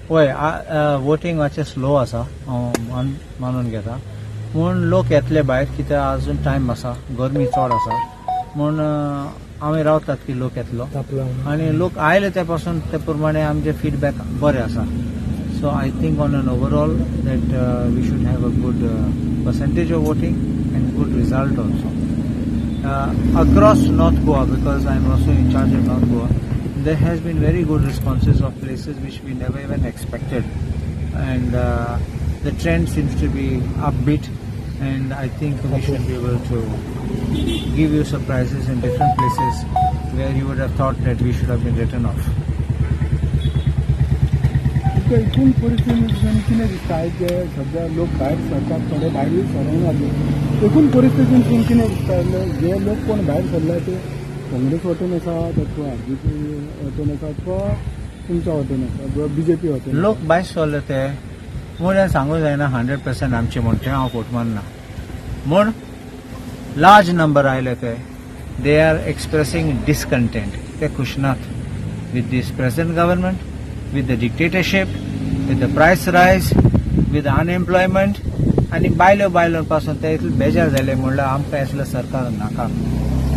होय वोटिंग मातशें स्लो आसा मानून घेता म्हूण लोक येतले भायर कित्याक आजून टायम आसा गरमी चड आसा म्हूण आमी रावतात की लोक येतलो आनी लोक आयले ते पासून ते प्रमाणे आमचे फीडबॅक बरें आसा so I think on an overall that we should have a good percentage of voting and good result also across North Goa because I am also in charge of North Goa. There has been very good responses of places which we never even expected, and the trend seems to be upbeat. And I think we should be able to give you surprises in different places where you would have thought that we should have been written off. एकूण परिस्थितीन कितें दिसता जे सध्या लोक भायर सरतात थोडे भायर सरनात एकूण परिस्थितीन कितें दिसता जे लोक कोण भायर सरला ते काँग्रेस वटेन आसात अथवा आरजेपी वटेन आसात अथवा तुमच्या वटेन आसात बीजेपी वटेन लोक भायर सरले ते म्हूण सांगूंक जायना 100% आमचे म्हण ते हांव फोट मारना म्हूण लार्ज नंबर आयले ते दे आर एक्सप्रेसिंग डिसकंटेंट ते खुश नात with this present government with the dictatorship, with the price rise, with the unemployment, आणि बायलो पासून ते इतले बेजार झाले म्हणल्यार आमकां असलें सरकार नाका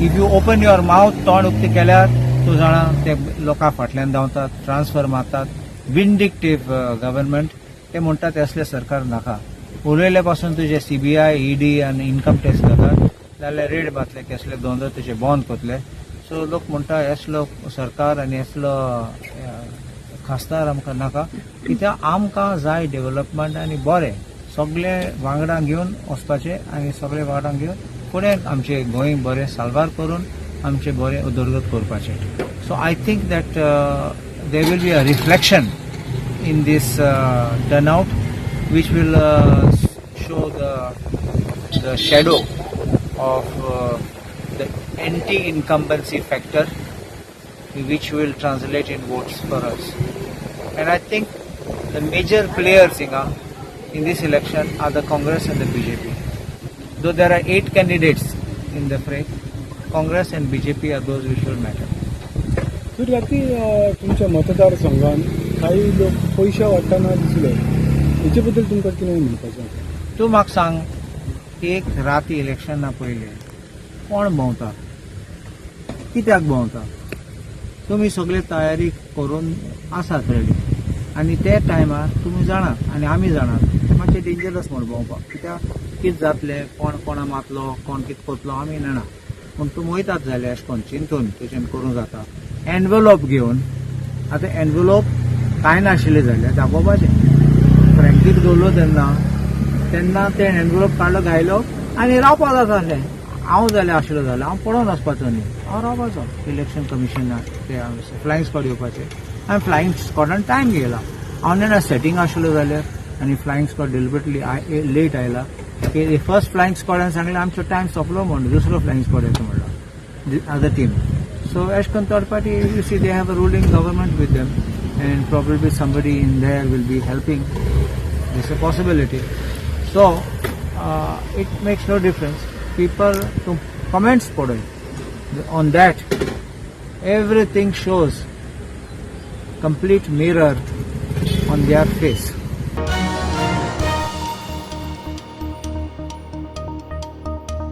if you open your mouth तोंड उक्तें केल्यार तूं जाणा ते लोकां फाटल्यान धांवतात ट्रान्सफर मारतात विंडिक्टिव्ह गव्हर्नमेंट ते म्हणटात असलें सरकार नाका उलयले पासून तुजे सीबीआय ईडी आनी इन्कम टॅक्स जातात जाल्यार रेड मारतले कसले दोन तुजे बंद करतले सो लोक म्हणटा असलो सरकार आनी असलो खासदार आमकां नाका कित्याक आमकां जाय डेव्हलपमेंट आनी बरें सगळे वांगडा घेवन वचपाचे आनी सगळे वांगडा घेवन फुडें आमचे गोंय बरें साल्वार करून आमचे बरें उदरगत करपाचे so I think that there will be a reflection in this turnout which will show the shadow of the anti incumbency factor which will translate in votes for us. And I think the major players in this election are the Congress and the BJP. Though there are 8 candidates in the fray, Congress and BJP are those which will matter. तर राती तुमच्या मतदारसंघात काही लोक पैसे वाटताना दिसले हेचे बद्दल तुमकां कितें म्हणपाचें तूं म्हाका सांग एक राती इलेक्शना पयले कोण भोंवता कित्याक भोंवता तुम्ही सगळे तयारी करून आसात रेडी आनी ते टायमार तुमी जाणात आनी आमी जाणात ते मातशें डेंजरस म्हण भोंवपाक कित्याक कितें जातलें कोण कोणा मातलो कोण कितें करतलो आमी जाणा पूण तुमी वयतात जाल्यार अशें करून चिंतून तुजें करूंक जाता एनवेलोप घेवन आतां एनवेलोप कांय नाशिल्लें जाल्यार दाखोवपाचें फ्रँकीक दवरलो तेन्ना ते एनवेलोप काडलो गायलो आनी रावपाक जातालें हांव जाल्यार आशिल्लो जाल्यार हांव पळोवन वचपाचो न्ही हांव रावपाचो इलेक्शन कमिशनाक ते फ्लायींग स्क्वॉड येवपाचें हांवें फ्लायींग स्क्वॉडान टायम घेयला हांव नेना सेटींग आशिल्लो जाल्यार आनी फ्लायींग स्क्वॉड डिलिबरेटली लेट आयला की फर्स्ट फ्लायींग स्क्वॉडान सांगलें आमचो टायम सोंपलो म्हण दुसरो फ्लायींग स्क्वॉड येता म्हणलो अदर टीम सो एश करून third party you see they have a ruling government with them and probably somebody in there will be helping this a possibility so it makes no difference people to comments on that everything shows complete mirror on their face